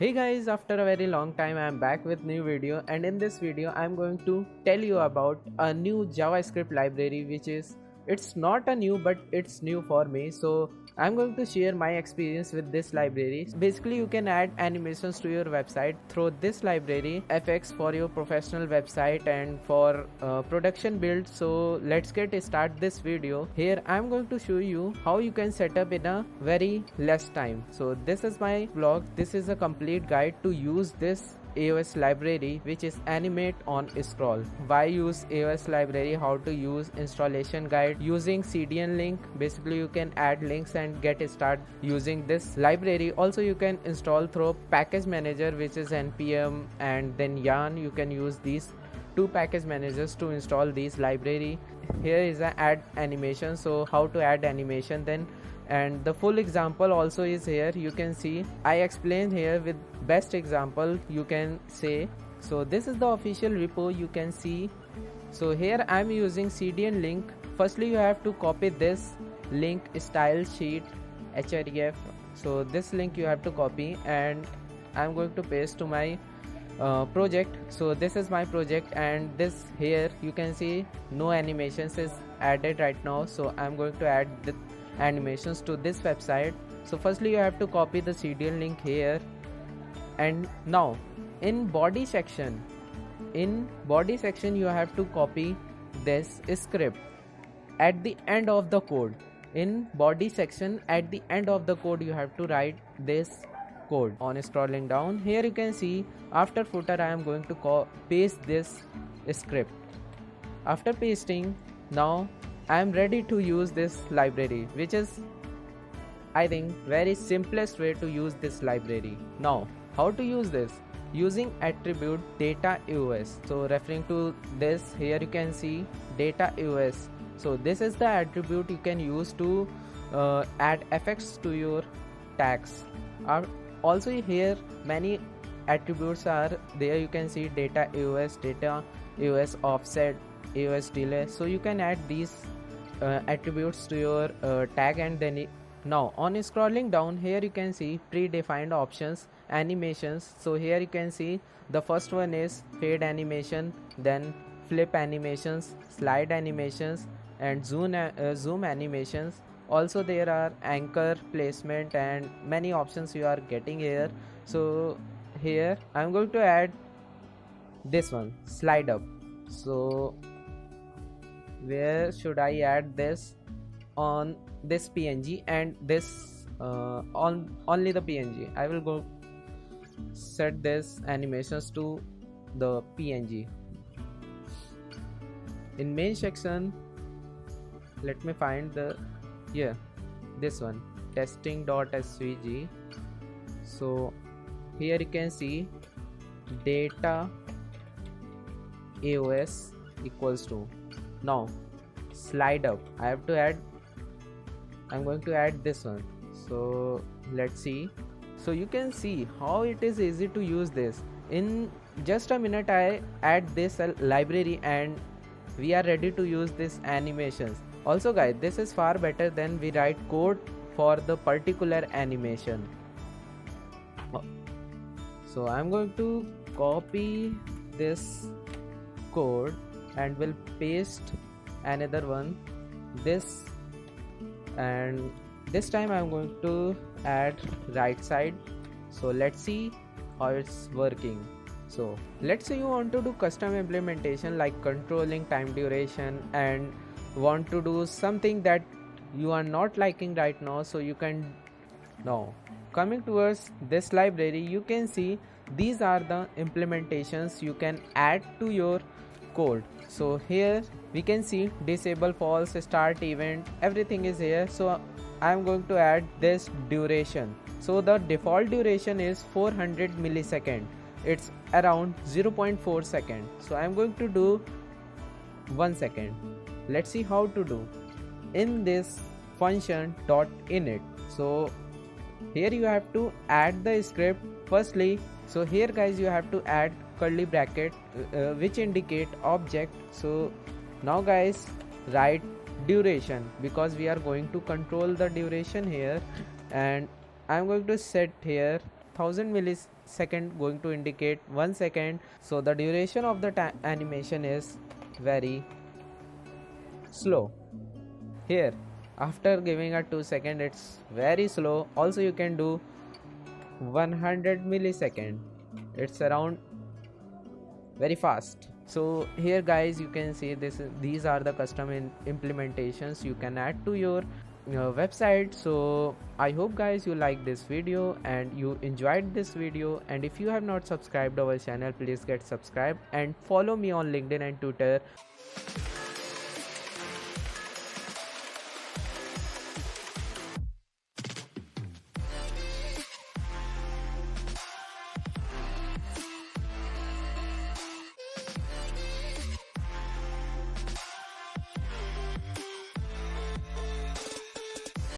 Hey guys, after a very long time I am back with new video, and in this video I am going to tell you about a new JavaScript library which is it's not a new but it's new for me. So I'm going to share my experience with this library. Basically you can add animations to your website through this library, FX for your professional website and for production build. So let's get start this video. Here I'm going to show you how you can set up in a very less time. So this is my blog. This is a complete guide to use this AOS library which is animate on scroll. Why use AOS library, how to use installation guide using CDN link. Basically you can add links and get start using this library. Also you can install through package manager which is npm and then yarn. You can use these two package managers to install these library. Here is an add animation, so how to add animation then, and the full example also is here. You can see I explained here with best example you can say. So this is the official repo you can see. So here I am using CDN link. Firstly you have to copy this link, style sheet href. So this link you have to copy and I am going to paste to my project. So this is my project, and this here you can see no animations is added right now. So I'm going to add the animations to this website. So firstly you have to copy the CDN link here, and now in body section you have to copy this script at the end of the code. In body section at the end of the code you have to write this code. On scrolling down here you can see after footer I am going to paste this script. After pasting, now I am ready to use this library, which is I think very simplest way to use this library. Now how to use this? Using attribute data AOS. So referring to this, here you can see data AOS. So this is the attribute you can use to add effects to your tags. Also here many attributes are there. You can see data AOS offset, AOS delay. So you can add these attributes to your tag, and then now on scrolling down here you can see predefined options, animations. So here you can see the first one is fade animation, then flip animations, slide animations and zoom animations. Also there are anchor placement and many options you are getting here. So here I'm going to add this one, slide up. So where should I add this? On this PNG and this on only the PNG. I will go set this animations to the PNG. In main section let me find the this one, testing.svg. so here you can see data AOS equals to, now slide up I'm going to add this one. So let's see. So you can see how it is easy to use this. In just a minute I add this library and we are ready to use this animations. Also guys, this is far better than we write code for the particular animation. So I'm going to copy this code and will paste another one, this, and this time I'm going to add right side. So let's see how it's working. So let's say you want to do custom implementation like controlling time duration and want to do something that you are not liking right now. So you can, now coming towards this library you can see these are the implementations you can add to your code. So here we can see disable false start event, everything is here. So I am going to add this duration. So the default duration is 400 millisecond, it's around 0.4 second. So I am going to do 1 second. Let's see how to do in this function .init. So here you have to add the script firstly. So here guys you have to add curly bracket which indicate object. So now guys write duration because we are going to control the duration here, and I'm going to set here 1000 millisecond second going to indicate 1 second. So the duration of the animation is very slow. Here after giving a 2 second, it's very slow. Also you can do 100 millisecond, it's around very fast. So here guys, you can see these are the custom implementations you can add to your website. So I hope guys you like this video and you enjoyed this video, and if you have not subscribed our channel, please get subscribed and follow me on LinkedIn and Twitter.